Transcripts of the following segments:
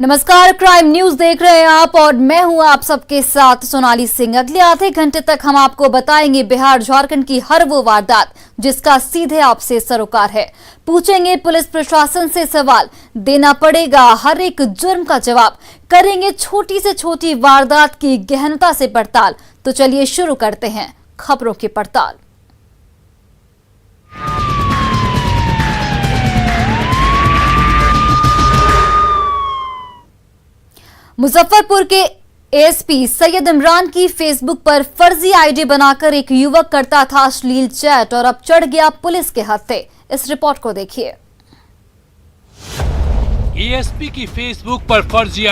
नमस्कार, crime news देख रहे हैं आप और मैं हूं आप सबके साथ सोनाली सिंह। अगले आधे घंटे तक हम आपको बताएंगे बिहार झारखंड की हर वो वारदात जिसका सीधे आपसे सरोकार है। पूछेंगे पुलिस प्रशासन से सवाल, देना पड़ेगा हर एक जुर्म का जवाब। करेंगे छोटी से छोटी वारदात की गहनता से पड़ताल। तो चलिए शुरू करते हैं खबरों की पड़ताल। मुजफ्फरपुर के एएसपी सैयद इमरान की फेसबुक पर फर्जी आईडी बनाकर एक युवक करता था अश्लील चैट और अब चढ़ गया पुलिस के हत्थे। इस रिपोर्ट को देखिए। एएसपी की फेसबुक पर फर्जी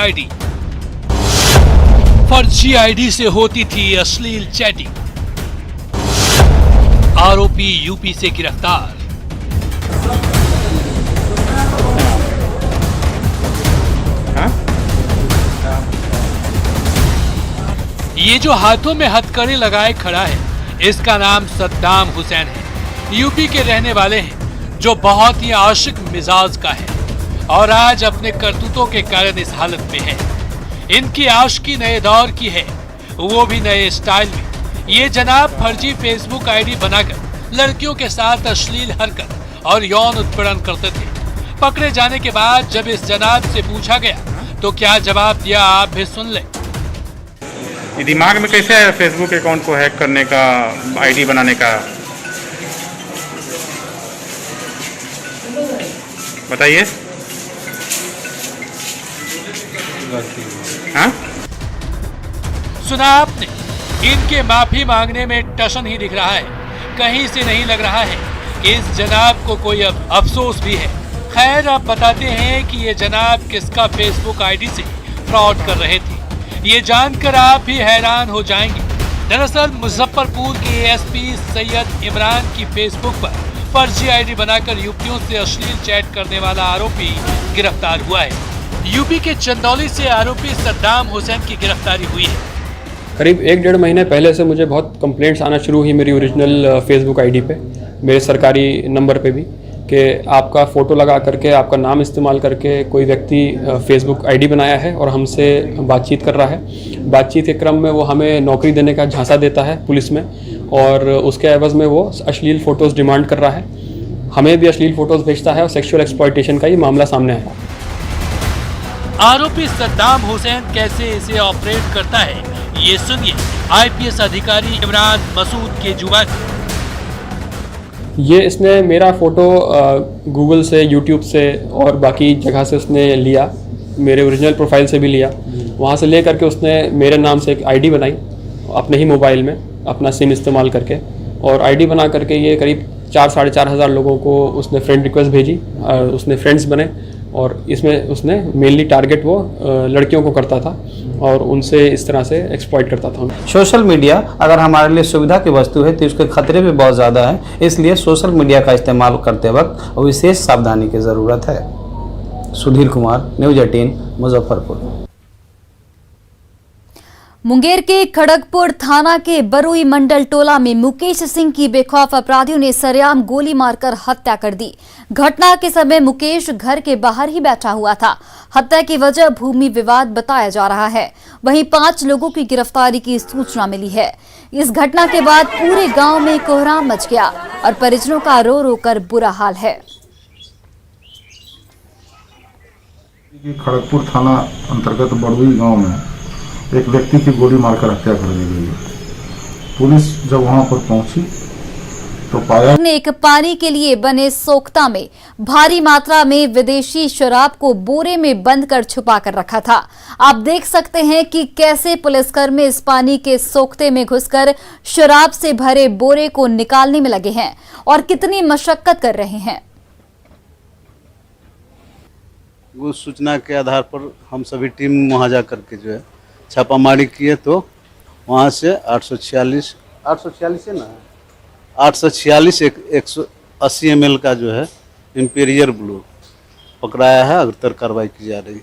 आईडी से होती थी अश्लील चैटिंग। आरोपी यूपी से गिरफ्तार। ये जो हाथों में हथकड़ी लगाए खड़ा है, इसका नाम सद्दाम हुसैन है। यूपी के रहने वाले हैं, जो बहुत ही आशिक मिजाज का है और आज अपने करतूतों के कारण इस हालत में है। इनकी आशिकी नए दौर की है, वो भी नए स्टाइल में। ये जनाब फर्जी फेसबुक आईडी बनाकर लड़कियों के साथ अश्लील हरकत और यौन उत्पीड़न करते थे। पकड़े जाने के बाद जब इस जनाब से पूछा गया तो क्या जवाब दिया, आप भी सुन लें। दिमाग में कैसे आया फेसबुक अकाउंट को हैक करने का, आईडी बनाने का? बताइए। हाँ? सुना आपने, इनके माफी मांगने में टशन ही दिख रहा है। कहीं से नहीं लग रहा है कि इस जनाब को कोई अब अफसोस भी है। खैर, अब बताते हैं कि ये जनाब किसका फेसबुक आईडी से फ्रॉड कर रहे थे। ये जानकर आप भी हैरान हो जाएंगे। दरअसल मुजफ्फरपुर के एएसपी सैयद इमरान की फेसबुक पर फर्जी आईडी बनाकर यूपियों से अश्लील चैट करने वाला आरोपी गिरफ्तार हुआ है। यूपी के चंदौली से आरोपी सद्दाम हुसैन की गिरफ्तारी हुई है। करीब 1-1.5 महीने पहले से मुझे बहुत कंप्लेंट्स आना शुरू हुई मेरी ओरिजिनल फेसबुक आईडी पे, मेरे सरकारी नंबर पे भी, कि आपका फ़ोटो लगा करके, आपका नाम इस्तेमाल करके कोई व्यक्ति फेसबुक आईडी बनाया है और हमसे बातचीत कर रहा है। बातचीत के क्रम में वो हमें नौकरी देने का झांसा देता है पुलिस में, और उसके एवज़ में वो अश्लील फ़ोटोज़ डिमांड कर रहा है। हमें भी अश्लील फ़ोटोज़ भेजता है और सेक्सुअल एक्सप्लॉयटेशन का ये मामला सामने आया। आरोपी सद्दाम हुसैन कैसे इसे ऑपरेट करता है, ये सुनिए आईपीएस अधिकारी इमरान मसूद के जुबानी। ये इसने मेरा फ़ोटो गूगल से, यूट्यूब से और बाकी जगह से उसने लिया, मेरे ओरिजिनल प्रोफाइल से भी लिया। वहाँ से ले करके उसने मेरे नाम से एक आईडी बनाई अपने ही मोबाइल में, अपना सिम इस्तेमाल करके, और आईडी बना करके ये करीब 4-4.5 हज़ार लोगों को उसने फ्रेंड रिक्वेस्ट भेजी। उसने फ्रेंड्स बने और इसमें उसने मेनली टारगेट वो लड़कियों को करता था और उनसे इस तरह से एक्सप्लॉइट करता था। सोशल मीडिया अगर हमारे लिए सुविधा की वस्तु है तो उसके खतरे भी बहुत ज़्यादा है, इसलिए सोशल मीडिया का इस्तेमाल करते वक्त विशेष सावधानी की ज़रूरत है। सुधीर कुमार, न्यूज़ 18, मुजफ्फरपुर। मुंगेर के खड़गपुर थाना के बरुई मंडल टोला में मुकेश सिंह की बेखौफ अपराधियों ने सरेआम गोली मारकर हत्या कर दी। घटना के समय मुकेश घर के बाहर ही बैठा हुआ था। हत्या की वजह भूमि विवाद बताया जा रहा है। वहीं 5 लोगों की गिरफ्तारी की सूचना मिली है। इस घटना के बाद पूरे गांव में कोहराम मच गया और परिजनों का रो रो कर बुरा हाल है। खड़गपुर थाना अंतर्गत बड़ुई गांव में एक व्यक्ति की गोली मारकर हत्या कर दी गई है। पुलिस जब वहां पर पहुंची तो पाया एक पानी के लिए बने सोख्ता में भारी मात्रा में विदेशी शराब को बोरे में बंद कर छुपा कर रखा था। आप देख सकते हैं कि कैसे पुलिसकर्मी इस पानी के सोख्ते में घुसकर शराब से भरे बोरे को निकालने में लगे हैं और कितनी मशक्कत कर रहे हैं। उस सूचना के आधार पर हम सभी टीम वहां जा करके जो है छापामारी किए तो वहाँ से 846 है ना, 846 180 ml का जो है इंपीरियर ब्लू पकड़ाया है। अग्रतर कार्रवाई की जा रही है।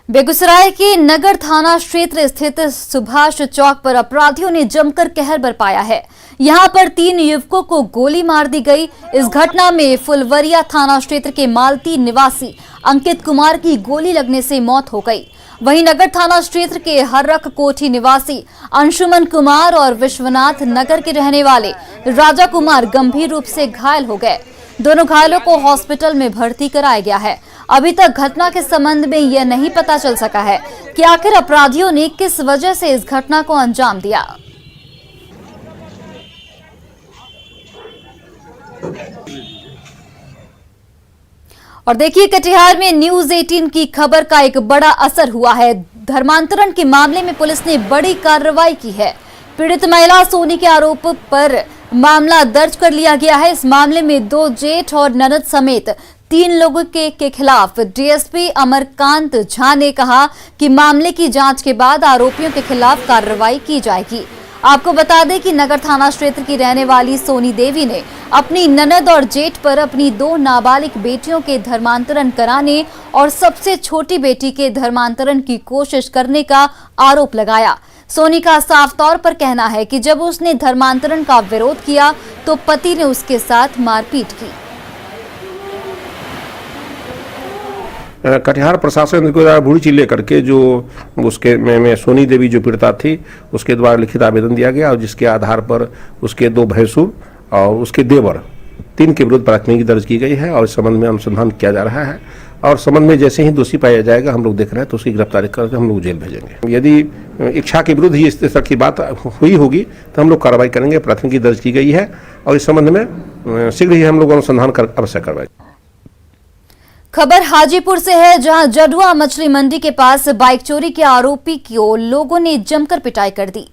बेगूसराय के नगर थाना क्षेत्र स्थित सुभाष चौक पर अपराधियों ने जमकर कहर बरपाया है। यहां पर 3 युवकों को गोली मार दी गई। इस घटना में फुलवरिया थाना क्षेत्र के मालती निवासी अंकित कुमार की गोली लगने से मौत हो गई। वहीं नगर थाना क्षेत्र के हर्रख कोठी निवासी अंशुमन कुमार और विश्वनाथ नगर के रहने वाले राजा कुमार गंभीर रूप से घायल हो गए। दोनों घायलों को हॉस्पिटल में भर्ती कराया गया है। अभी तक घटना के संबंध में यह नहीं पता चल सका है कि आखिर अपराधियों ने किस वजह से इस घटना को अंजाम दिया। और देखिए, कटिहार में न्यूज 18 की खबर का एक बड़ा असर हुआ है। धर्मांतरण के मामले में पुलिस ने बड़ी कार्रवाई की है। पीड़ित महिला सोनी के आरोप पर मामला दर्ज कर लिया गया है। इस मामले में 2 जेठ और ननद समेत 3 लोगों के खिलाफ डीएसपी अमरकांत झा ने कहा कि मामले की जांच के बाद आरोपियों के खिलाफ कार्रवाई की जाएगी। आपको बता दें कि नगर थाना क्षेत्र की रहने वाली सोनी देवी ने अपनी ननद और जेठ पर अपनी 2 नाबालिग बेटियों के धर्मांतरण कराने और सबसे छोटी बेटी के धर्मांतरण की कोशिश करने का आरोप लगाया। सोनी का साफ तौर पर कहना है कि जब उसने धर्मांतरण का विरोध किया तो पति ने उसके साथ मारपीट की। कटिहार प्रशासन के द्वारा बूढ़ी चिल्ले करके जो उसके में सोनी देवी जो पीड़िता थी उसके द्वारा लिखित आवेदन दिया गया और जिसके आधार पर उसके 2 भैंसुर और उसके देवर 3 के विरुद्ध प्राथमिकी दर्ज की गई है और इस संबंध में अनुसंधान किया जा रहा है। और संबंध में जैसे ही दोषी पाया जाएगा, हम लोग देख रहे हैं, तो उसकी गिरफ्तारी करके हम लोग जेल भेजेंगे। यदि इच्छा के विरुद्ध ही इस तरह की बात हुई होगी तो हम लोग कार्रवाई करेंगे। प्राथमिकी दर्ज की गई है और इस संबंध में शीघ्र ही हम लोग अनुसंधान कर अवश्य करवाएंगे। खबर हाजीपुर से है, जहां जडुआ मछली मंडी के पास बाइक चोरी के आरोपी को लोगों ने जमकर पिटाई कर दी।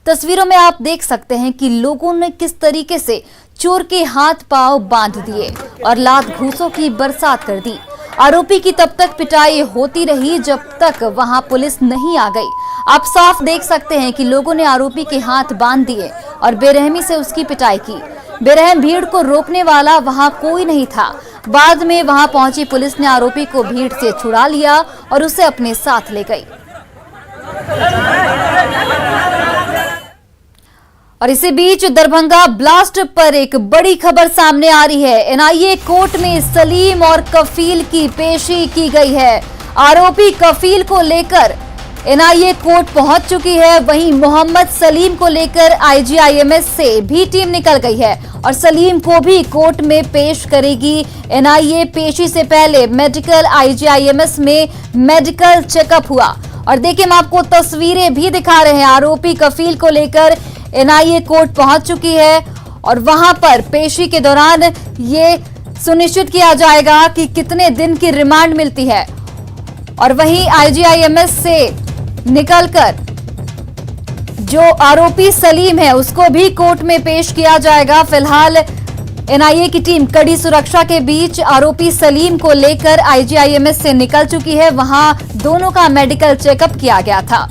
तस्वीरों में आप देख सकते हैं कि लोगों ने किस तरीके से चोर के हाथ पांव बांध दिए और लात घूंसों की बरसात कर दी। आरोपी की तब तक पिटाई होती रही जब तक वहां पुलिस नहीं आ गई। आप साफ देख सकते हैं कि लोगों ने आरोपी के हाथ बांध दिए और बेरहमी से उसकी पिटाई की। बेरहम भीड़ को रोकने वाला वहां कोई नहीं था। बाद में वहां पहुंची पुलिस ने आरोपी को भीड़ से छुड़ा लिया और उसे अपने साथ ले गई। और इसी बीच दरभंगा ब्लास्ट पर एक बड़ी खबर सामने आ रही है। एनआईए कोर्ट में सलीम और कफील की पेशी की गई है। आरोपी कफील को लेकर एनआईए कोर्ट पहुंच चुकी है। वहीं मोहम्मद सलीम को लेकर आईजीआईएमएस से भी टीम निकल गई है और सलीम को भी कोर्ट में पेश करेगी एनआईए। पेशी से पहले मेडिकल आईजीआईएमएस में मेडिकल चेकअप हुआ। और देखिए, हम आपको तस्वीरें भी दिखा रहे हैं। आरोपी कफील को लेकर एनआईए कोर्ट पहुंच चुकी है और वहां पर पेशी के दौरान ये सुनिश्चित किया जाएगा कि कितने दिन की रिमांड मिलती है। और वहीं आईजीआईएमएस से निकलकर जो आरोपी सलीम है उसको भी कोर्ट में पेश किया जाएगा। फिलहाल एनआईए की टीम कड़ी सुरक्षा के बीच आरोपी सलीम को लेकर आईजीआईएमएस से निकल चुकी है। वहां दोनों का मेडिकल चेकअप किया गया था।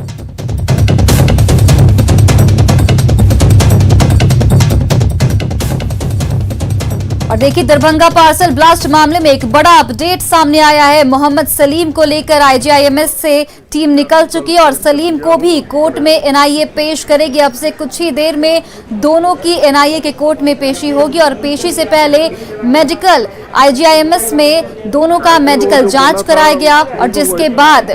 और देखिए, दरभंगा पार्सल ब्लास्ट मामले में एक बड़ा अपडेट सामने आया है। मोहम्मद सलीम को लेकर आईजीआईएमएस से टीम निकल चुकी है और सलीम को भी कोर्ट में एनआईए पेश करेगी। अब से कुछ ही देर में दोनों की एनआईए के कोर्ट में पेशी होगी और पेशी से पहले मेडिकल आईजीआईएमएस में दोनों का मेडिकल जांच कराया गया और जिसके बाद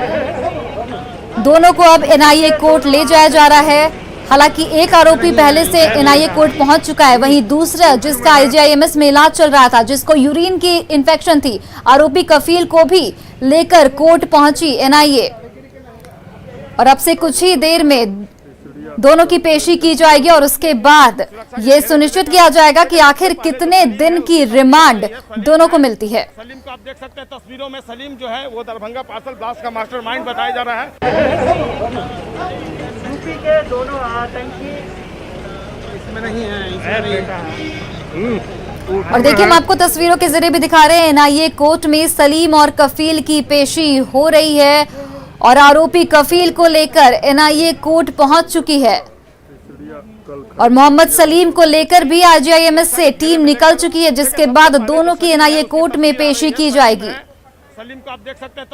दोनों को अब एनआईए कोर्ट ले जाया जा रहा है। हालांकि एक आरोपी पहले से एनआईए कोर्ट पहुंच चुका है, वहीं दूसरा जिसका आईजीआईएमएस में इलाज चल रहा था, जिसको यूरिन की इन्फेक्शन थी, आरोपी कफील को भी लेकर कोर्ट पहुंची एनआईए। और अब से कुछ ही देर में दोनों की पेशी की जाएगी और उसके बाद ये सुनिश्चित किया जाएगा कि आखिर कितने दिन की रिमांड दोनों को मिलती है। सलीम को आप देख सकते हैं तस्वीरों में। सलीम जो है वो दरभंगा पार्सल ब्लास्ट का मास्टरमाइंड बताया जा रहा है। यूपी के दोनों आतंकी इसमें नहीं है। और देखिए, हम आपको तस्वीरों के जरिए भी दिखा रहे हैं। एनआईए कोर्ट में सलीम और कफील की पेशी हो रही है और आरोपी कफील को लेकर एनआईए कोर्ट पहुंच चुकी है और मोहम्मद सलीम को लेकर भी आईजीआईएमएस से टीम निकल चुकी है, जिसके बाद दोनों की एनआईए कोर्ट में पेशी की जाएगी। सलीम को आप देख सकते हैं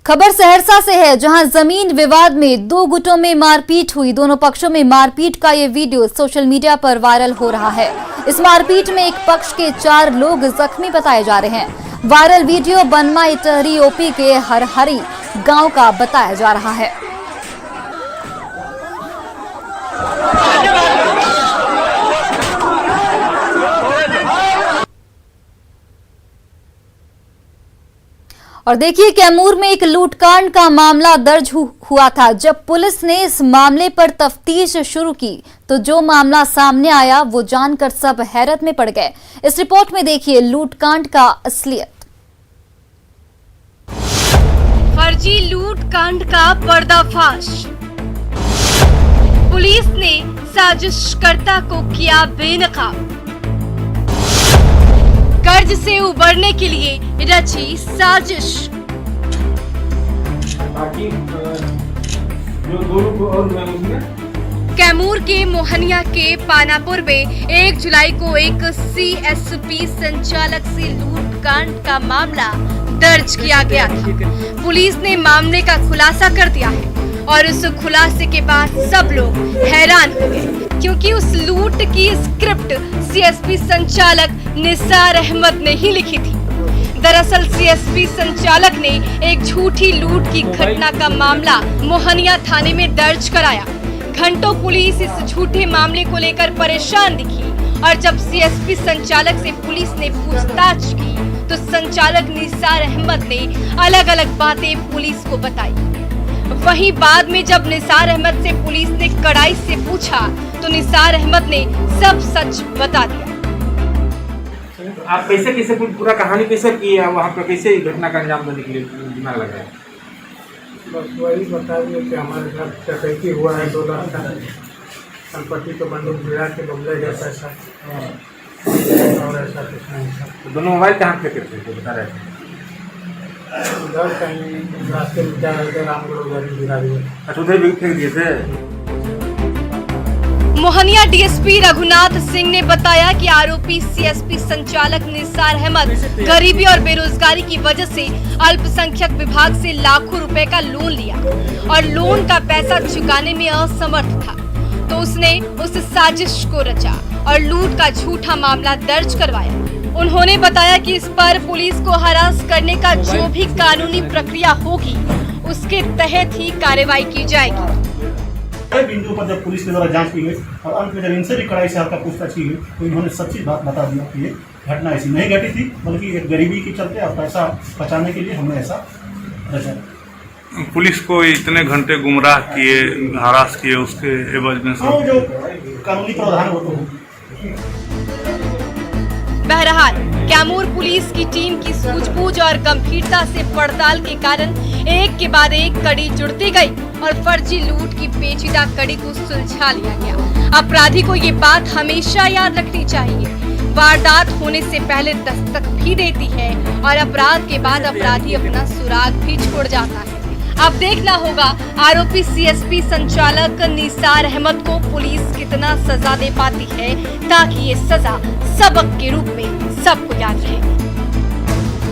खबर सहरसा से है, जहां जमीन विवाद में दो गुटों में मारपीट हुई। दोनों पक्षों में मारपीट का ये वीडियो सोशल मीडिया पर वायरल हो रहा है। इस मारपीट में एक पक्ष के 4 लोग जख्मी बताए जा रहे हैं। वायरल वीडियो बनमा इटहरी ओपी के हरहरी गांव का बताया जा रहा है। और देखिए, कैमूर में एक लूटकांड का मामला दर्ज हुआ था। जब पुलिस ने इस मामले पर तफ्तीश शुरू की तो जो मामला सामने आया वो जानकर सब हैरत में पड़ गए। इस रिपोर्ट में देखिए लूटकांड का असलियत। फर्जी लूटकांड का पर्दाफाश। पुलिस ने साजिशकर्ता को किया बेनकाब। कर्ज से उबरने के लिए रची साजिश। कैमूर के मोहनिया के पानापुर में 1 जुलाई को एक सीएसपी संचालक से लूटकांड का मामला दर्ज किया गया था। पुलिस ने मामले का खुलासा कर दिया है और उस खुलासे के बाद सब लोग हैरान हो गए, क्योंकि उस लूट की स्क्रिप्ट सीएसपी संचालक निसार अहमद ने ही लिखी थी। दरअसल सीएसपी संचालक ने एक झूठी लूट की घटना का मामला मोहनिया थाने में दर्ज कराया। घंटों पुलिस इस झूठे मामले को लेकर परेशान दिखी और जब सीएसपी संचालक से पुलिस ने पूछताछ की तो संचालक निसार अहमद ने अलग अलग बातें पुलिस को बताई। वहीं बाद में जब निसार अहमद से पुलिस ने कड़ाई से पूछा तो निसार अहमद ने सब सच बता दिया। आप कैसे पूरा कहानी कैसे की है, वहाँ पर कैसे घटना का अंजाम देने के लिए दिमाग लगा है? बस वही बता दिए कि हमारे साथ डकैती हुआ है 2 लाख का, संपत्ति को बंदूक गिरा के बदले गया पैसा और ऐसा कुछ नहीं था। तो दोनों मोबाइल कहाँ फेंके थे बता रहे थे? उधर कहीं रास्ते में जा रहे थे, रामगढ़ उधर गिरा दिया। अच्छा, उधर भी फेंक दिए थे। मोहनिया डीएसपी रघुनाथ सिंह ने बताया कि आरोपी सीएसपी संचालक निसार अहमद गरीबी और बेरोजगारी की वजह से अल्पसंख्यक विभाग से लाखों रुपए का लोन लिया और लोन का पैसा चुकाने में असमर्थ था, तो उसने उस साजिश को रचा और लूट का झूठा मामला दर्ज करवाया। उन्होंने बताया कि इस पर पुलिस को हरास करने का जो भी कानूनी प्रक्रिया होगी उसके तहत ही कार्रवाई की जाएगी। बिंदु पर जब पुलिस के द्वारा जांच की गई और अंत में जब इनसे भी कड़ाई से हल्का पूछताछ की गई तो इन्होंने सच्ची बात बता दिया कि ये घटना ऐसी नहीं घटी थी, बल्कि एक गरीबी के चलते और पैसा बचाने के लिए हमने ऐसा रचा। पुलिस को इतने घंटे गुमराह किए, हरास किए, उसके एवज में सब जो कानूनी प्रावधान वो तो। बहरहाल कैमूर पुलिस की टीम की सूझबूझ और गंभीरता से पड़ताल के कारण एक के बाद एक कड़ी जुड़ती गई और फर्जी लूट की पेचीदा कड़ी को सुलझा लिया गया। अपराधी को ये बात हमेशा याद रखनी चाहिए, वारदात होने से पहले दस्तक भी देती है और अपराध के बाद अपराधी अपना सुराग भी छोड़ जाता है। अब देखना होगा आरोपी सीएसपी संचालक निसार अहमद को पुलिस कितना सजा दे पाती है, ताकि ये सजा सबक के रूप में सबको याद रहे।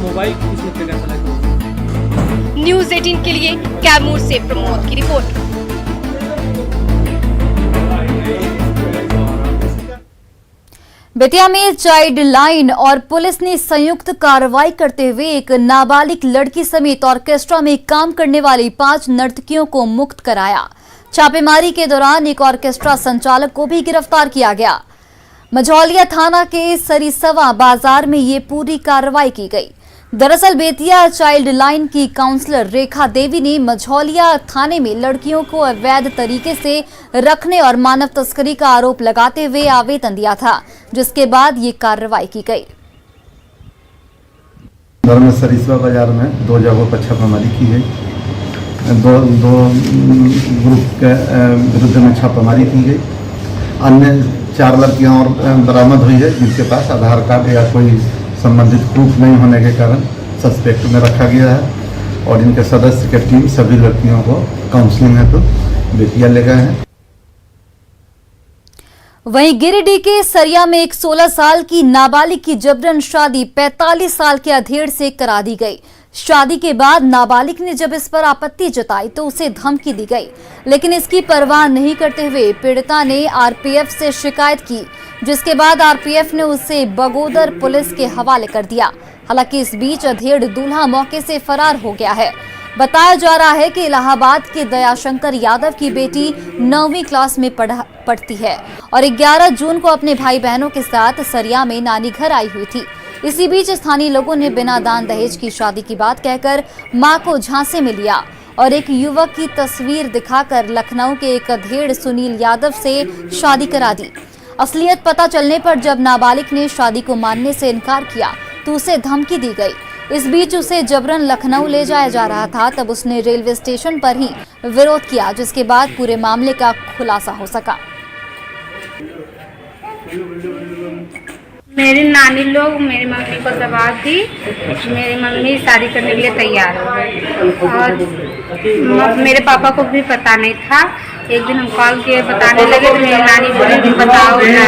मोबाइल न्यूज़ 18 के लिए कैमूर से प्रमोद की रिपोर्ट। बेतिया में चाइल्ड लाइन और पुलिस ने संयुक्त कार्रवाई करते हुए एक नाबालिग लड़की समेत ऑर्केस्ट्रा में काम करने वाली 5 नर्तकियों को मुक्त कराया। छापेमारी के दौरान एक ऑर्केस्ट्रा संचालक को भी गिरफ्तार किया गया। मझौलिया थाना के सरिसवा बाजार में ये पूरी कार्रवाई की गई। दरअसल बेतिया चाइल्ड लाइन की काउंसलर रेखा देवी ने मझौलिया थाने में लड़कियों को अवैध तरीके से रखने और मानव तस्करी का आरोप लगाते हुए आवेदन दिया था, जिसके बाद ये कार्रवाई की गई। सरिसवा बाजार में 2 जगहों पर छापामारी की गई। दो ग्रुप के विरुद्ध में छापामारी की गई। अन्य 4 लड़कियां और बरामद हुई है, जिनके पास आधार कार्ड या कोई संबंधित प्रूफ नहीं होने के कारण सस्पेक्ट में रखा गया है और इनके सदस्य की टीम सभी लड़कियों को काउंसलिंग हेतु बेतिया ले गए हैं। वहीं गिरिडीह के सरिया में एक 16 साल की नाबालिग की जबरन शादी 45 साल के अधेड़ से करा दी गई। शादी के बाद नाबालिग ने जब इस पर आपत्ति जताई तो उसे धमकी दी गई, लेकिन इसकी परवाह नहीं करते हुए पीड़िता ने आरपीएफ से शिकायत की, जिसके बाद आरपीएफ ने उसे बगोदर पुलिस के हवाले कर दिया। हालांकि इस बीच अधेड़ दूल्हा मौके से फरार हो गया है। बताया जा रहा है कि इलाहाबाद के दयाशंकर यादव की बेटी 9वीं क्लास में पढ़ती है और 11 जून को अपने भाई बहनों के साथ सरिया में नानी घर आई हुई थी। इसी बीच स्थानीय लोगों ने बिना दान दहेज की शादी की बात कहकर मां को झांसे में लिया और एक युवक की तस्वीर दिखाकर लखनऊ के एक अधेड़ सुनील यादव से शादी करा दी। असलियत पता चलने पर जब नाबालिग ने शादी को मानने से इनकार किया तो उसे धमकी दी गई। इस बीच उसे जबरन लखनऊ ले जाया जा रहा था, तब उसने रेलवे स्टेशन पर ही विरोध किया, जिसके बाद पूरे मामले का खुलासा हो सका। मेरी नानी लोग मेरी मम्मी को दबाव दी, मेरी मम्मी शादी करने के लिए तैयार हो गई और मेरे पापा को भी पता नहीं था। एक दिन हम कॉल किए बताने लगे तो मेरी नानी बोली कि बताओ ना,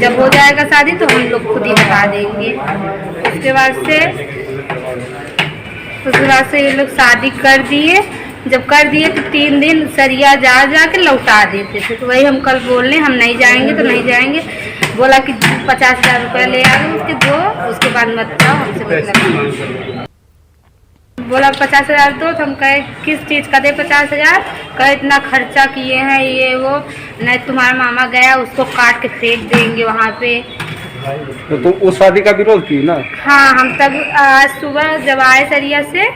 जब हो जाएगा शादी तो हम लोग खुद ही बता देंगे। उसके बाद से ये लोग शादी कर दिए। जब कर दिए तो 3 दिन सरिया जा के लौटा देते थे। तो वही हम कल बोलने हम नहीं जाएंगे तो नहीं जाएंगे। बोला कि 50,000 रुपये ले आए उसके दो, उसके बाद मत जाओ हमसे मतलब। बोला 50,000 दो, तो हम कहे किस चीज़ का दे 50,000? कहे इतना खर्चा किए हैं ये वो, नहीं तुम्हारा मामा गया उसको काट के फेंक देंगे वहाँ पे। तो तुम उस शादी का विरोध की ना? हाँ, हम तब आज सुबह जब आए सरिया से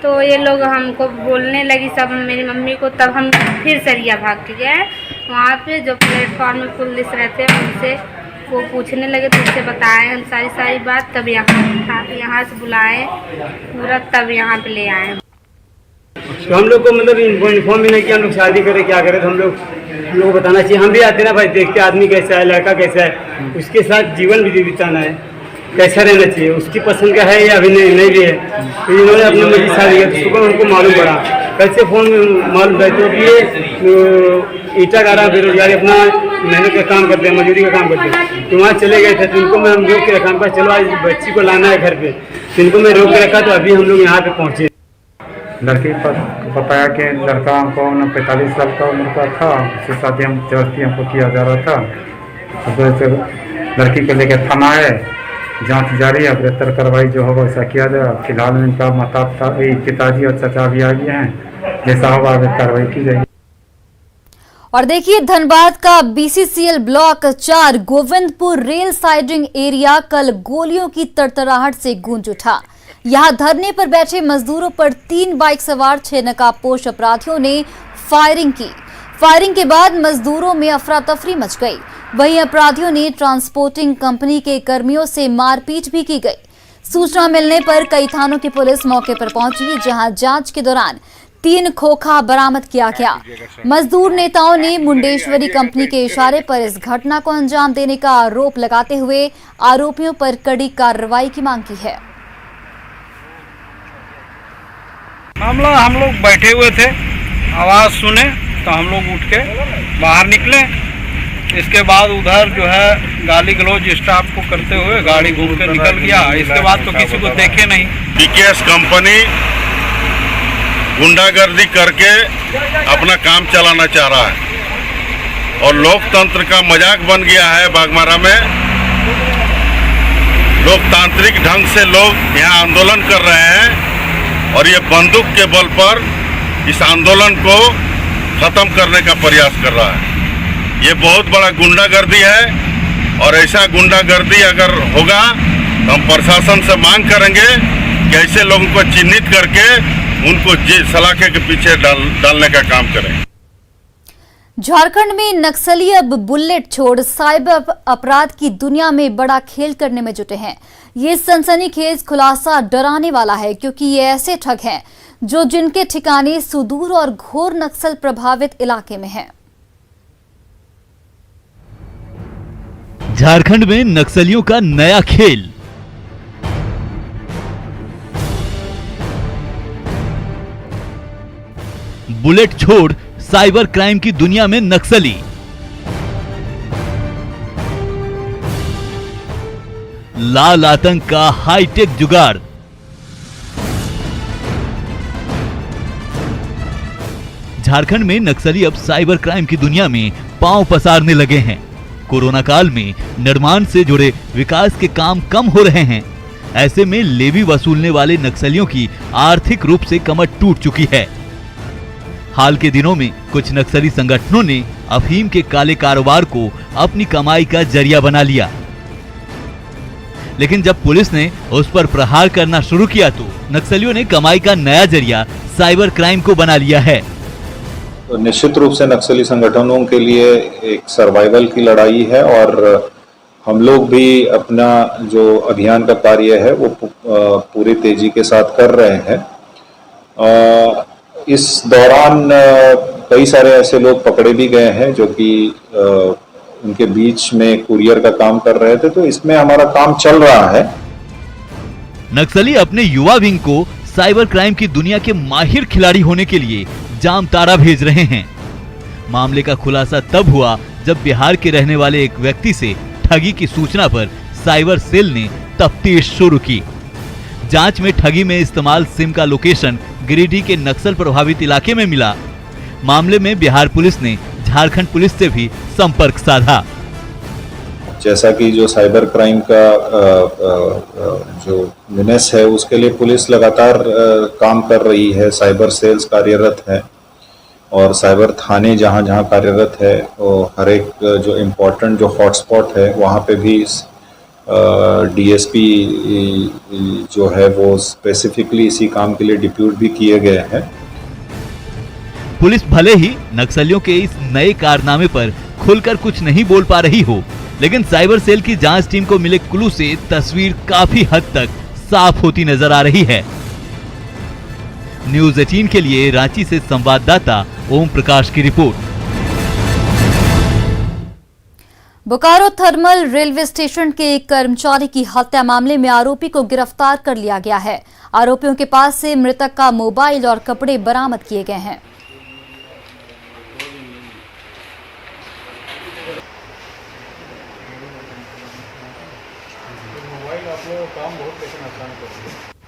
तो ये लोग हमको बोलने लगी सब मेरी मम्मी को, तब हम फिर सरिया भाग के गए। वहाँ पे जो प्लेटफॉर्म में पुलिस रहते हैं उनसे वो पूछने लगे तो उससे बताएं हम सारी बात, तब यहाँ से बुलाए पूरा, तब यहाँ पे ले आए। तो हम लोग को मतलब इन्फॉर्म भी नहीं किया हम लोग शादी करें क्या करें, तो हम लोग को बताना चाहिए। हम भी आते ना भाई, देखते आदमी कैसा है, लड़का कैसा है, उसके साथ जीवन भी बिताना है, कैसा रहना चाहिए, उसकी पसंद का है या अभी नहीं भी है। तो इन्होंने अपनी मर्जी शादी की, तो सुबह उनको मालूम पड़ा, कल से फ़ोन में मालूम पड़ा तो ये ईटा गारा बेरोजगारी अपना मेहनत का काम करते हैं, मजदूरी का काम करते हैं। तो वहाँ चले गए थे, तो इनको मैं हम रोक के रखा, हम कहा चलो आज बच्ची को लाना है घर पे, तो इनको मैं रोक के रखा। तो अभी हम लोग यहाँ पे पहुँचे। लड़की पर बताया कि लड़का हमको 45 साल का उम्र का था, उससे शादी जबरदस्ती हमको किया जा रहा था। तो लड़की को लेकर थाना है, जांच जारी है, बेहतर कार्रवाई जो होगा वैसा किया जाएगा। फिलहाल इनका पिताजी और चाचा भी आ गए हैं, जैसा होगा कार्रवाई की जाएगी। और देखिए धनबाद का BCCL block 4 Govindpur rail siding area कल गोलियों की तड़तड़ाहट से गूंज उठा। यहां धरने पर बैठे मजदूरों पर 3 बाइक सवार 6 नकाबपोश अपराधियों ने फायरिंग की। फायरिंग के बाद मजदूरों में अफरा तफरी मच गई। वहीं अपराधियों ने ट्रांसपोर्टिंग कंपनी के कर्मियों से मारपीट भी की गई। सूचना मिलने पर कई थानों की पुलिस मौके पर पहुंची, जहां जांच के दौरान 3 खोखा बरामद किया गया। मजदूर नेताओं ने मुंडेश्वरी कंपनी के इशारे पर इस घटना को अंजाम देने का आरोप लगाते हुए आरोपियों पर कड़ी कार्रवाई की मांग की है। मामला हम लोग बैठे हुए थे, आवाज़ सुने तो हम लोग उठ के बाहर निकले। इसके बाद उधर जो है गाली गलौज स्टाफ को करते हुए गाड़ी घूम के निकल गया। इसके बाद तो किसी को देखे नहीं। पीकेएस कंपनी गुंडागर्दी करके अपना काम चलाना चाह रहा है और लोकतंत्र का मजाक बन गया है। बागमारा में लोकतांत्रिक ढंग से लोग यहाँ आंदोलन कर रहे हैं और ये बंदूक के बल पर इस आंदोलन को खत्म करने का प्रयास कर रहा है। ये बहुत बड़ा गुंडागर्दी है और ऐसा गुंडागर्दी अगर होगा तो हम प्रशासन से मांग करेंगे कि ऐसे लोगों को चिन्हित करके उनको सलाखे के पीछे डालने का काम करें। झारखंड में नक्सली अब बुलेट छोड़ साइबर अपराध की दुनिया में बड़ा खेल करने में जुटे हैं। ये सनसनीखेज खुलासा डराने वाला है, क्योंकि ये ऐसे ठग हैं जो जिनके ठिकाने सुदूर और घोर नक्सल प्रभावित इलाके में हैं। झारखंड में नक्सलियों का नया खेल। बुलेट छोड़ साइबर क्राइम की दुनिया में नक्सली। लाल आतंक का हाईटेक जुगाड़। झारखंड में नक्सली अब साइबर क्राइम की दुनिया में पांव पसारने लगे हैं। कोरोना काल में निर्माण से जुड़े विकास के काम कम हो रहे हैं। ऐसे में लेवी वसूलने वाले नक्सलियों की आर्थिक रूप से कमर टूट चुकी है। हाल के दिनों में कुछ नक्सली संगठनों ने अफीम के काले कारोबार को अपनी कमाई का जरिया बना लिया, लेकिन जब पुलिस ने उस पर प्रहार करना शुरू किया तो नक्सलियों ने कमाई का नया जरिया साइबर क्राइम को बना लिया है। तो निश्चित रूप से नक्सली संगठनों के लिए एक सर्वाइवल की लड़ाई है और हम लोग भी अपना जो अभियान का कार्य है वो पूरी तेजी के साथ कर रहे हैं। इस दौरान कई सारे ऐसे लोग पकड़े भी गए हैं जो कि उनके बीच में कुरियर का काम कर रहे थे, तो इसमें हमारा काम चल रहा है। नक्सली अपने युवा विंग को साइबर क्राइम की दुनिया के माहिर खिलाड़ी होने के लिए जामताड़ा भेज रहे हैं। मामले का खुलासा तब हुआ जब बिहार के रहने वाले एक व्यक्ति से ठगी की सूचना पर साइबर सेल ने तफ्तीश शुरू की। जांच में ठगी में इस्तेमाल सिम का लोकेशन गिरिडीह के नक्सल प्रभावित इलाके में मिला। मामले में बिहार पुलिस ने झारखंड पुलिस से भी संपर्क साधा। जैसा कि जो साइबर क्राइम का जो मीनेस है उसके लिए पुलिस लगातार काम कर रही है। साइबर सेल्स कार्यरत है और साइबर थाने जहां जहां कार्यरत है और हर एक जो इम्पोर्टेंट जो हॉटस्पॉट है वहां पे भी डीएसपी जो है वो स्पेसिफिकली इसी काम के लिए डिप्यूट भी किए गए हैं। पुलिस भले ही नक्सलियों के इस नए कारनामे पर खुलकर कुछ नहीं बोल पा रही हो, लेकिन साइबर सेल की जांच टीम को मिले क्लू से तस्वीर काफी हद तक साफ होती नजर आ रही है। न्यूज़ 18 के लिए रांची से संवाददाता ओम प्रकाश की report. Bokaro thermal railway station के एक कर्मचारी की हत्या मामले में आरोपी को गिरफ्तार कर लिया गया है। आरोपियों के पास से मृतक का मोबाइल और कपड़े बरामद किए गए हैं। मोबाइल आप लोग काम बहुत लेकिन आसान कर दिया।